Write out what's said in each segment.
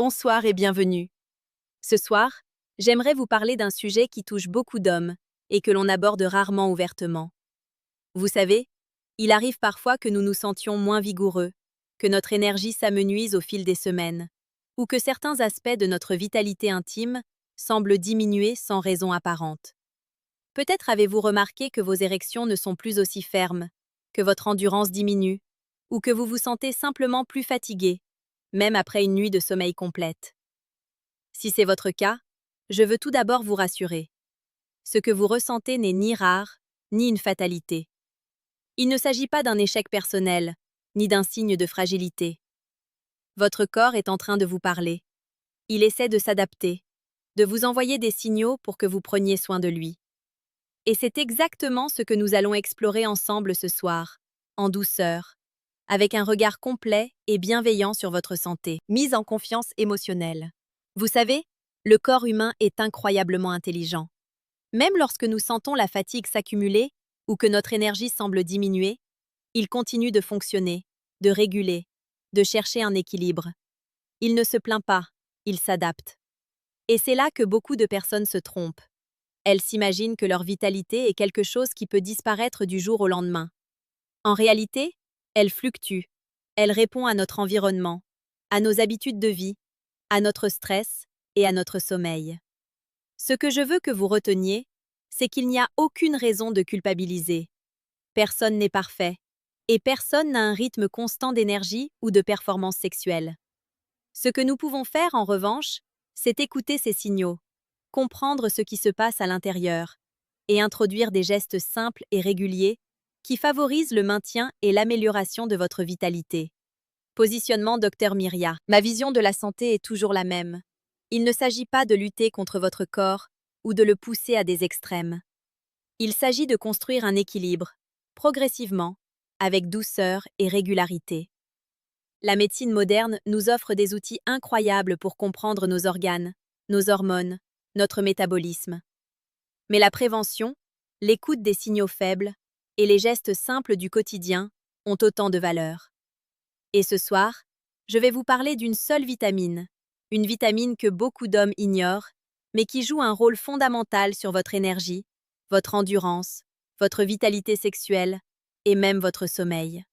Bonsoir et bienvenue. Ce soir, j'aimerais vous parler d'un sujet qui touche beaucoup d'hommes et que l'on aborde rarement ouvertement. Vous savez, il arrive parfois que nous nous sentions moins vigoureux, que notre énergie s'amenuise au fil des semaines, ou que certains aspects de notre vitalité intime semblent diminuer sans raison apparente. Peut-être avez-vous remarqué que vos érections ne sont plus aussi fermes, que votre endurance diminue, ou que vous vous sentez simplement plus fatigué, même après une nuit de sommeil complète. Si c'est votre cas, je veux tout d'abord vous rassurer. Ce que vous ressentez n'est ni rare, ni une fatalité. Il ne s'agit pas d'un échec personnel, ni d'un signe de fragilité. Votre corps est en train de vous parler. Il essaie de s'adapter, de vous envoyer des signaux pour que vous preniez soin de lui. Et c'est exactement ce que nous allons explorer ensemble ce soir, en douceur, avec un regard complet et bienveillant sur votre santé. Mise en confiance émotionnelle. Vous savez, le corps humain est incroyablement intelligent. Même lorsque nous sentons la fatigue s'accumuler ou que notre énergie semble diminuer, il continue de fonctionner, de réguler, de chercher un équilibre. Il ne se plaint pas, il s'adapte. Et c'est là que beaucoup de personnes se trompent. Elles s'imaginent que leur vitalité est quelque chose qui peut disparaître du jour au lendemain. En réalité, elle fluctue. Elle répond à notre environnement, à nos habitudes de vie, à notre stress et à notre sommeil. Ce que je veux que vous reteniez, c'est qu'il n'y a aucune raison de culpabiliser. Personne n'est parfait, et personne n'a un rythme constant d'énergie ou de performance sexuelle. Ce que nous pouvons faire, en revanche, c'est écouter ces signaux, comprendre ce qui se passe à l'intérieur, et introduire des gestes simples et réguliers qui favorisent le maintien et l'amélioration de votre vitalité. Positionnement Dr Myria. Ma vision de la santé est toujours la même. Il ne s'agit pas de lutter contre votre corps ou de le pousser à des extrêmes. Il s'agit de construire un équilibre, progressivement, avec douceur et régularité. La médecine moderne nous offre des outils incroyables pour comprendre nos organes, nos hormones, notre métabolisme. Mais la prévention, l'écoute des signaux faibles et les gestes simples du quotidien ont autant de valeur. Et ce soir, je vais vous parler d'une seule vitamine, une vitamine que beaucoup d'hommes ignorent, mais qui joue un rôle fondamental sur votre énergie, votre endurance, votre vitalité sexuelle et même votre sommeil.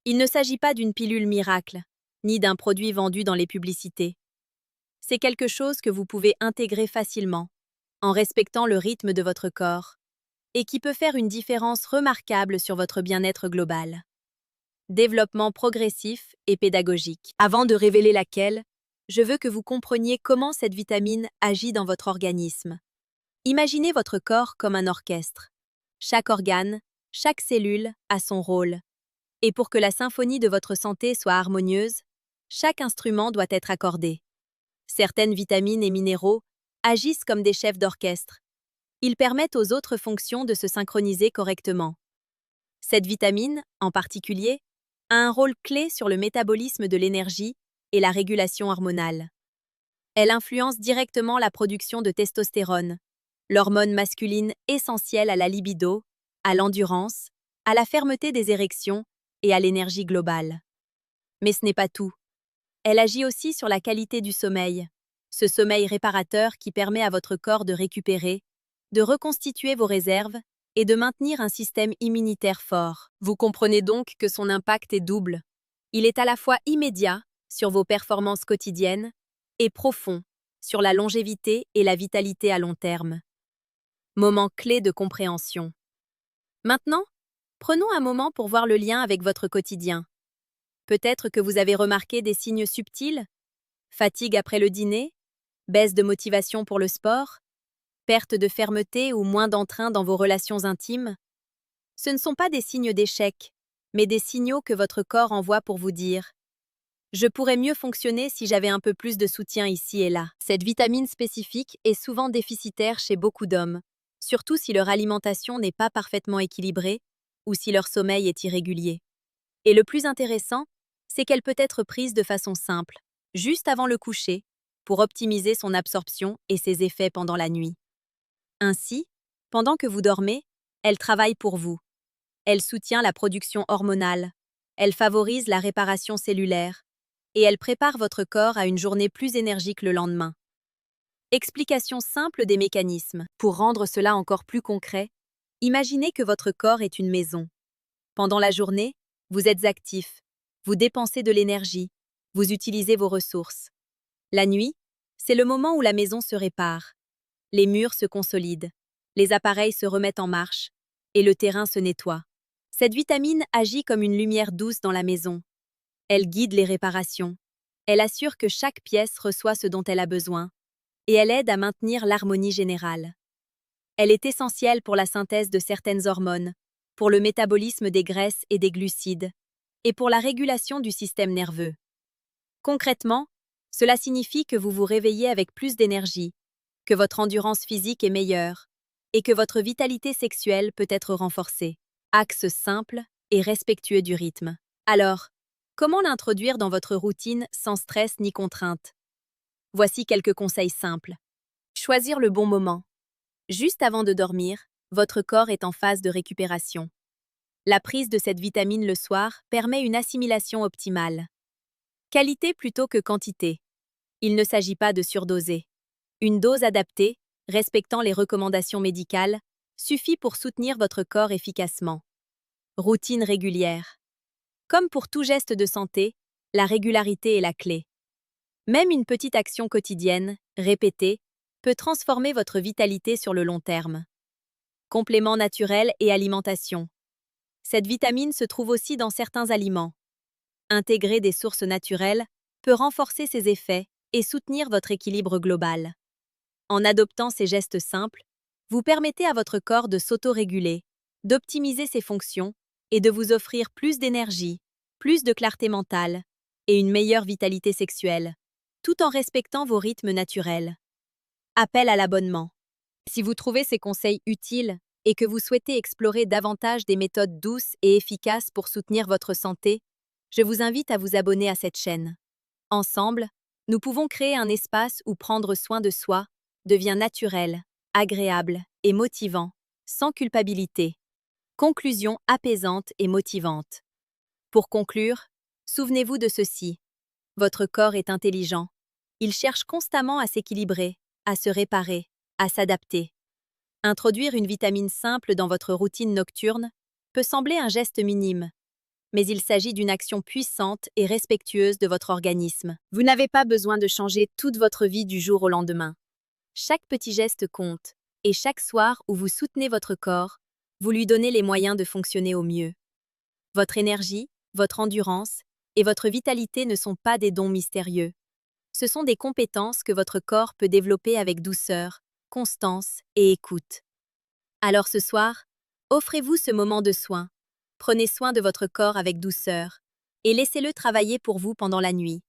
Il ne s'agit pas d'une pilule miracle, ni d'un produit vendu dans les publicités. C'est quelque chose que vous pouvez intégrer facilement, en respectant le rythme de votre corps, et qui peut faire une différence remarquable sur votre bien-être global. Développement progressif et pédagogique. Avant de révéler laquelle, je veux que vous compreniez comment cette vitamine agit dans votre organisme. Imaginez votre corps comme un orchestre. Chaque organe, chaque cellule a son rôle. Et pour que la symphonie de votre santé soit harmonieuse, chaque instrument doit être accordé. Certaines vitamines et minéraux agissent comme des chefs d'orchestre. Ils permettent aux autres fonctions de se synchroniser correctement. Cette vitamine, en particulier, a un rôle clé sur le métabolisme de l'énergie et la régulation hormonale. Elle influence directement la production de testostérone, l'hormone masculine essentielle à la libido, à l'endurance, à la fermeté des érections et à l'énergie globale. Mais ce n'est pas tout. Elle agit aussi sur la qualité du sommeil, ce sommeil réparateur qui permet à votre corps de récupérer, de reconstituer vos réserves et de maintenir un système immunitaire fort. Vous comprenez donc que son impact est double. Il est à la fois immédiat sur vos performances quotidiennes et profond sur la longévité et la vitalité à long terme. Moment clé de compréhension. Maintenant, prenons un moment pour voir le lien avec votre quotidien. Peut-être que vous avez remarqué des signes subtils, fatigue après le dîner, baisse de motivation pour le sport, perte de fermeté ou moins d'entrain dans vos relations intimes. Ce ne sont pas des signes d'échec, mais des signaux que votre corps envoie pour vous dire « Je pourrais mieux fonctionner si j'avais un peu plus de soutien ici et là ». Cette vitamine spécifique est souvent déficitaire chez beaucoup d'hommes, surtout si leur alimentation n'est pas parfaitement équilibrée ou si leur sommeil est irrégulier. Et le plus intéressant, c'est qu'elle peut être prise de façon simple, juste avant le coucher, pour optimiser son absorption et ses effets pendant la nuit. Ainsi, pendant que vous dormez, elle travaille pour vous. Elle soutient la production hormonale, elle favorise la réparation cellulaire, et elle prépare votre corps à une journée plus énergique le lendemain. Explication simple des mécanismes. Pour rendre cela encore plus concret, imaginez que votre corps est une maison. Pendant la journée, vous êtes actif, vous dépensez de l'énergie, vous utilisez vos ressources. La nuit, c'est le moment où la maison se répare. Les murs se consolident, les appareils se remettent en marche, et le terrain se nettoie. Cette vitamine agit comme une lumière douce dans la maison. Elle guide les réparations. Elle assure que chaque pièce reçoit ce dont elle a besoin, et elle aide à maintenir l'harmonie générale. Elle est essentielle pour la synthèse de certaines hormones, pour le métabolisme des graisses et des glucides, et pour la régulation du système nerveux. Concrètement, cela signifie que vous vous réveillez avec plus d'énergie, que votre endurance physique est meilleure, et que votre vitalité sexuelle peut être renforcée. Axe simple et respectueux du rythme. Alors, comment l'introduire dans votre routine sans stress ni contrainte? Voici quelques conseils simples. Choisir le bon moment. Juste avant de dormir, votre corps est en phase de récupération. La prise de cette vitamine le soir permet une assimilation optimale. Qualité plutôt que quantité. Il ne s'agit pas de surdoser. Une dose adaptée, respectant les recommandations médicales, suffit pour soutenir votre corps efficacement. Routine régulière. Comme pour tout geste de santé, la régularité est la clé. Même une petite action quotidienne, répétée, peut transformer votre vitalité sur le long terme. Compléments naturels et alimentation. Cette vitamine se trouve aussi dans certains aliments. Intégrer des sources naturelles peut renforcer ses effets et soutenir votre équilibre global. En adoptant ces gestes simples, vous permettez à votre corps de s'auto-réguler, d'optimiser ses fonctions et de vous offrir plus d'énergie, plus de clarté mentale et une meilleure vitalité sexuelle, tout en respectant vos rythmes naturels. Appel à l'abonnement. Si vous trouvez ces conseils utiles et que vous souhaitez explorer davantage des méthodes douces et efficaces pour soutenir votre santé, je vous invite à vous abonner à cette chaîne. Ensemble, nous pouvons créer un espace où prendre soin de soi devient naturel, agréable et motivant, sans culpabilité. Conclusion apaisante et motivante. Pour conclure, souvenez-vous de ceci. Votre corps est intelligent. Il cherche constamment à s'équilibrer, à se réparer, à s'adapter. Introduire une vitamine simple dans votre routine nocturne peut sembler un geste minime, mais il s'agit d'une action puissante et respectueuse de votre organisme. Vous n'avez pas besoin de changer toute votre vie du jour au lendemain. Chaque petit geste compte, et chaque soir où vous soutenez votre corps, vous lui donnez les moyens de fonctionner au mieux. Votre énergie, votre endurance et votre vitalité ne sont pas des dons mystérieux. Ce sont des compétences que votre corps peut développer avec douceur, constance et écoute. Alors ce soir, offrez-vous ce moment de soin. Prenez soin de votre corps avec douceur et laissez-le travailler pour vous pendant la nuit.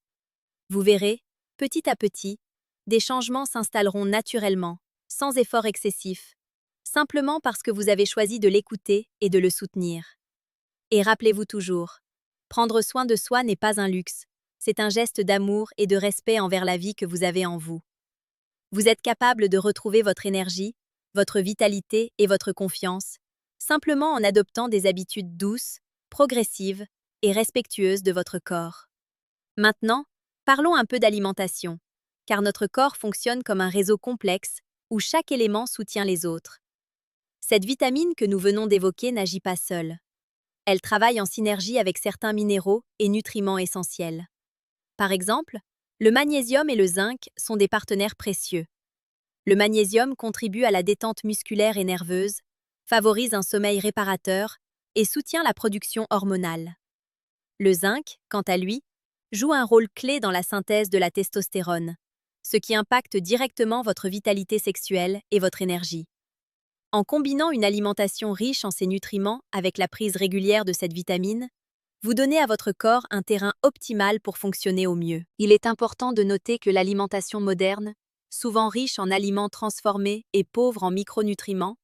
Vous verrez, petit à petit, des changements s'installeront naturellement, sans effort excessif, simplement parce que vous avez choisi de l'écouter et de le soutenir. Et rappelez-vous toujours, prendre soin de soi n'est pas un luxe, c'est un geste d'amour et de respect envers la vie que vous avez en vous. Vous êtes capable de retrouver votre énergie, votre vitalité et votre confiance, simplement en adoptant des habitudes douces, progressives et respectueuses de votre corps. Maintenant, parlons un peu d'alimentation, car notre corps fonctionne comme un réseau complexe où chaque élément soutient les autres. Cette vitamine que nous venons d'évoquer n'agit pas seule. Elle travaille en synergie avec certains minéraux et nutriments essentiels. Par exemple, le magnésium et le zinc sont des partenaires précieux. Le magnésium contribue à la détente musculaire et nerveuse, favorise un sommeil réparateur et soutient la production hormonale. Le zinc, quant à lui, joue un rôle clé dans la synthèse de la testostérone, ce qui impacte directement votre vitalité sexuelle et votre énergie. En combinant une alimentation riche en ces nutriments avec la prise régulière de cette vitamine, vous donnez à votre corps un terrain optimal pour fonctionner au mieux. Il est important de noter que l'alimentation moderne, souvent riche en aliments transformés et pauvre en micronutriments,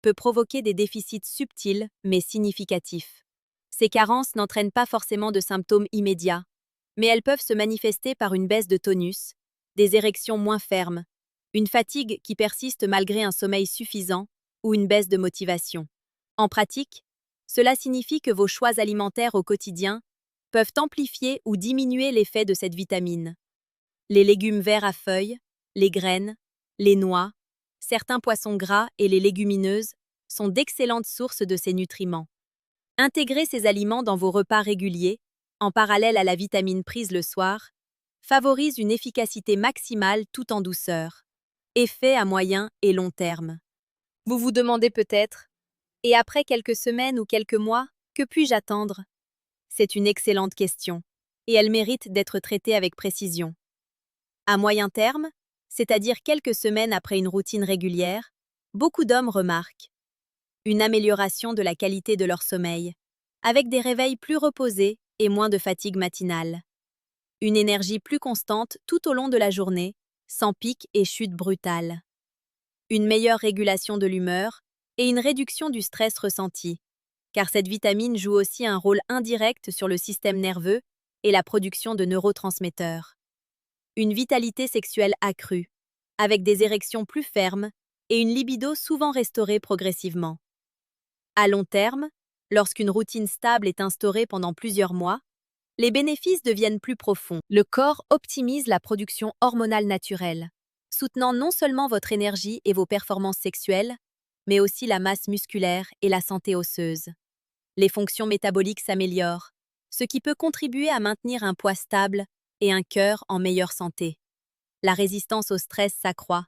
peut provoquer des déficits subtils mais significatifs. Ces carences n'entraînent pas forcément de symptômes immédiats, mais elles peuvent se manifester par une baisse de tonus, des érections moins fermes, une fatigue qui persiste malgré un sommeil suffisant ou une baisse de motivation. En pratique, cela signifie que vos choix alimentaires au quotidien peuvent amplifier ou diminuer l'effet de cette vitamine. Les légumes verts à feuilles, les graines, les noix, certains poissons gras et les légumineuses sont d'excellentes sources de ces nutriments. Intégrer ces aliments dans vos repas réguliers, en parallèle à la vitamine prise le soir, favorise une efficacité maximale tout en douceur. Effet à moyen et long terme. Vous vous demandez peut-être, et après quelques semaines ou quelques mois, que puis-je attendre? C'est une excellente question, et elle mérite d'être traitée avec précision. À moyen terme, c'est-à-dire quelques semaines après une routine régulière, beaucoup d'hommes remarquent une amélioration de la qualité de leur sommeil, avec des réveils plus reposés et moins de fatigue matinale. Une énergie plus constante tout au long de la journée, sans pic et chute brutale. Une meilleure régulation de l'humeur et une réduction du stress ressenti, car cette vitamine joue aussi un rôle indirect sur le système nerveux et la production de neurotransmetteurs. Une vitalité sexuelle accrue, avec des érections plus fermes et une libido souvent restaurée progressivement. À long terme, lorsqu'une routine stable est instaurée pendant plusieurs mois, les bénéfices deviennent plus profonds. Le corps optimise la production hormonale naturelle, soutenant non seulement votre énergie et vos performances sexuelles, mais aussi la masse musculaire et la santé osseuse. Les fonctions métaboliques s'améliorent, ce qui peut contribuer à maintenir un poids stable et un cœur en meilleure santé. La résistance au stress s'accroît,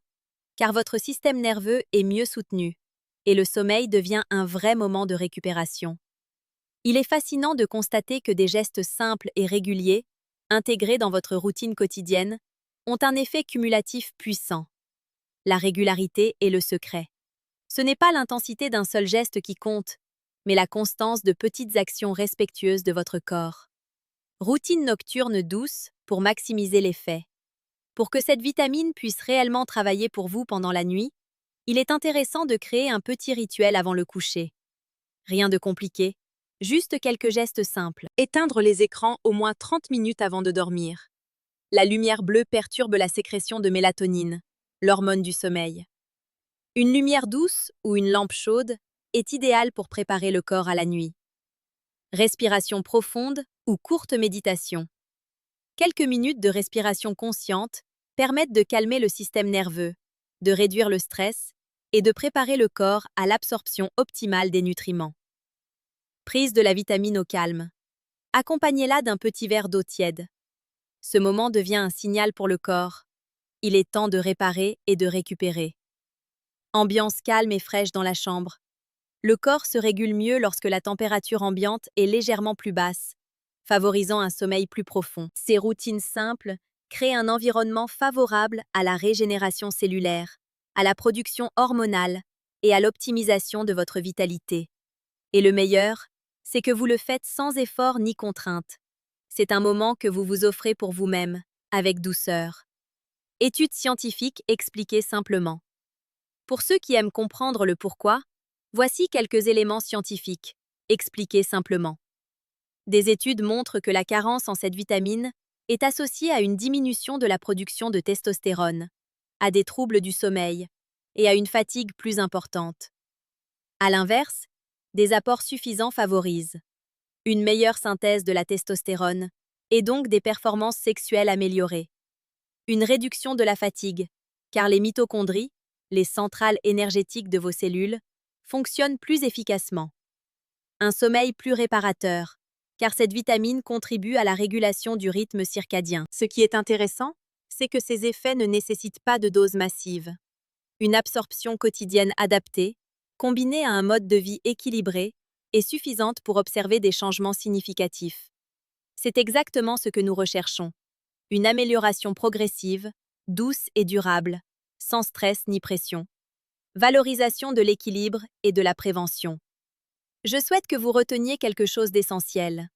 car votre système nerveux est mieux soutenu, et le sommeil devient un vrai moment de récupération. Il est fascinant de constater que des gestes simples et réguliers, intégrés dans votre routine quotidienne, ont un effet cumulatif puissant. La régularité est le secret. Ce n'est pas l'intensité d'un seul geste qui compte, mais la constance de petites actions respectueuses de votre corps. Routine nocturne douce pour maximiser l'effet. Pour que cette vitamine puisse réellement travailler pour vous pendant la nuit, il est intéressant de créer un petit rituel avant le coucher. Rien de compliqué, juste quelques gestes simples. Éteindre les écrans au moins 30 minutes avant de dormir. La lumière bleue perturbe la sécrétion de mélatonine, l'hormone du sommeil. Une lumière douce ou une lampe chaude est idéale pour préparer le corps à la nuit. Respiration profonde ou courte méditation. Quelques minutes de respiration consciente permettent de calmer le système nerveux, de réduire le stress et de préparer le corps à l'absorption optimale des nutriments. Prise de la vitamine au calme. Accompagnez-la d'un petit verre d'eau tiède. Ce moment devient un signal pour le corps. Il est temps de réparer et de récupérer. Ambiance calme et fraîche dans la chambre. Le corps se régule mieux lorsque la température ambiante est légèrement plus basse, favorisant un sommeil plus profond. Ces routines simples créent un environnement favorable à la régénération cellulaire, à la production hormonale et à l'optimisation de votre vitalité. Et le meilleur, c'est que vous le faites sans effort ni contrainte. C'est un moment que vous vous offrez pour vous-même, avec douceur. Études scientifiques expliquées simplement. Pour ceux qui aiment comprendre le pourquoi, voici quelques éléments scientifiques, expliqués simplement. Des études montrent que la carence en cette vitamine est associée à une diminution de la production de testostérone, à des troubles du sommeil et à une fatigue plus importante. À l'inverse, des apports suffisants favorisent une meilleure synthèse de la testostérone et donc des performances sexuelles améliorées. Une réduction de la fatigue, car les mitochondries, les centrales énergétiques de vos cellules, fonctionnent plus efficacement. Un sommeil plus réparateur, car cette vitamine contribue à la régulation du rythme circadien. Ce qui est intéressant, c'est que ces effets ne nécessitent pas de dose massive. Une absorption quotidienne adaptée, combinée à un mode de vie équilibré, est suffisante pour observer des changements significatifs. C'est exactement ce que nous recherchons. Une amélioration progressive, douce et durable, sans stress ni pression. Valorisation de l'équilibre et de la prévention. Je souhaite que vous reteniez quelque chose d'essentiel.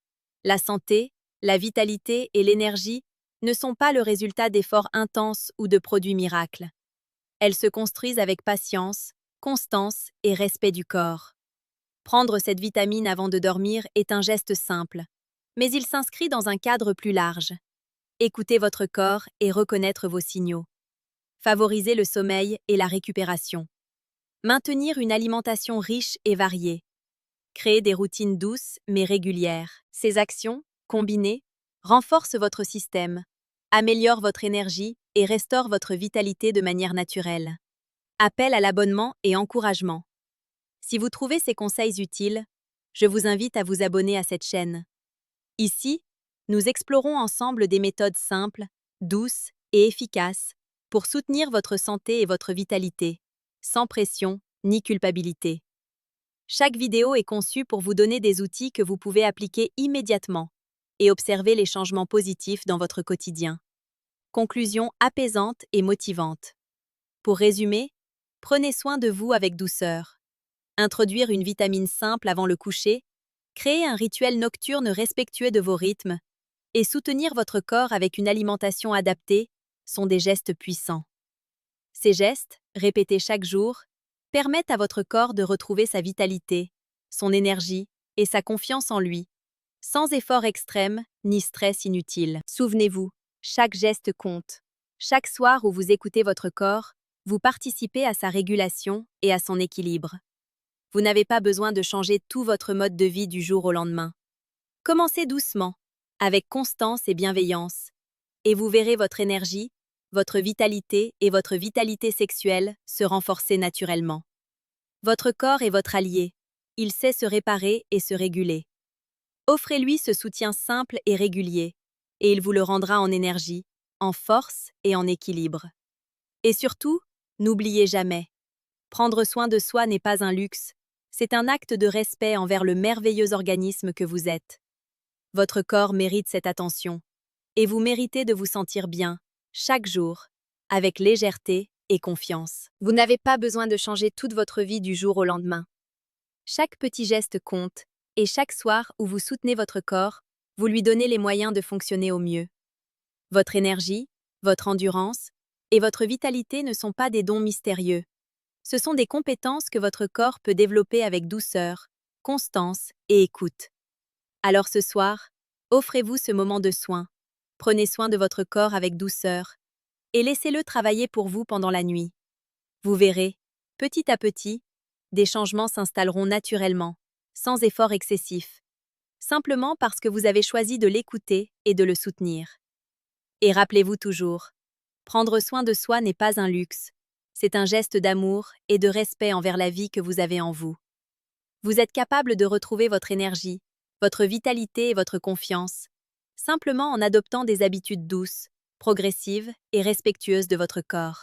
La santé, la vitalité et l'énergie ne sont pas le résultat d'efforts intenses ou de produits miracles. Elles se construisent avec patience, constance et respect du corps. Prendre cette vitamine avant de dormir est un geste simple, mais il s'inscrit dans un cadre plus large. Écoutez votre corps et reconnaître vos signaux. Favoriser le sommeil et la récupération. Maintenir une alimentation riche et variée. Créer des routines douces mais régulières. Ces actions, combinés, renforcent votre système, améliorent votre énergie et restaurent votre vitalité de manière naturelle. Appel à l'abonnement et encouragement. Si vous trouvez ces conseils utiles, je vous invite à vous abonner à cette chaîne. Ici, nous explorons ensemble des méthodes simples, douces et efficaces pour soutenir votre santé et votre vitalité, sans pression ni culpabilité. Chaque vidéo est conçue pour vous donner des outils que vous pouvez appliquer immédiatement et observer les changements positifs dans votre quotidien. Conclusion apaisante et motivante. Pour résumer, prenez soin de vous avec douceur. Introduire une vitamine simple avant le coucher, créer un rituel nocturne respectueux de vos rythmes et soutenir votre corps avec une alimentation adaptée sont des gestes puissants. Ces gestes, répétés chaque jour, permettent à votre corps de retrouver sa vitalité, son énergie et sa confiance en lui, sans effort extrême ni stress inutile. Souvenez-vous, chaque geste compte. Chaque soir où vous écoutez votre corps, vous participez à sa régulation et à son équilibre. Vous n'avez pas besoin de changer tout votre mode de vie du jour au lendemain. Commencez doucement, avec constance et bienveillance, et vous verrez votre énergie, votre vitalité et votre vitalité sexuelle se renforcer naturellement. Votre corps est votre allié. Il sait se réparer et se réguler. Offrez-lui ce soutien simple et régulier, et il vous le rendra en énergie, en force et en équilibre. Et surtout, n'oubliez jamais, prendre soin de soi n'est pas un luxe, c'est un acte de respect envers le merveilleux organisme que vous êtes. Votre corps mérite cette attention, et vous méritez de vous sentir bien, chaque jour, avec légèreté et confiance. Vous n'avez pas besoin de changer toute votre vie du jour au lendemain. Chaque petit geste compte, et chaque soir où vous soutenez votre corps, vous lui donnez les moyens de fonctionner au mieux. Votre énergie, votre endurance et votre vitalité ne sont pas des dons mystérieux. Ce sont des compétences que votre corps peut développer avec douceur, constance et écoute. Alors ce soir, offrez-vous ce moment de soin. Prenez soin de votre corps avec douceur et laissez-le travailler pour vous pendant la nuit. Vous verrez, petit à petit, des changements s'installeront naturellement, sans effort excessif, simplement parce que vous avez choisi de l'écouter et de le soutenir. Et rappelez-vous toujours, prendre soin de soi n'est pas un luxe, c'est un geste d'amour et de respect envers la vie que vous avez en vous. Vous êtes capable de retrouver votre énergie, votre vitalité et votre confiance, simplement en adoptant des habitudes douces, progressives et respectueuses de votre corps.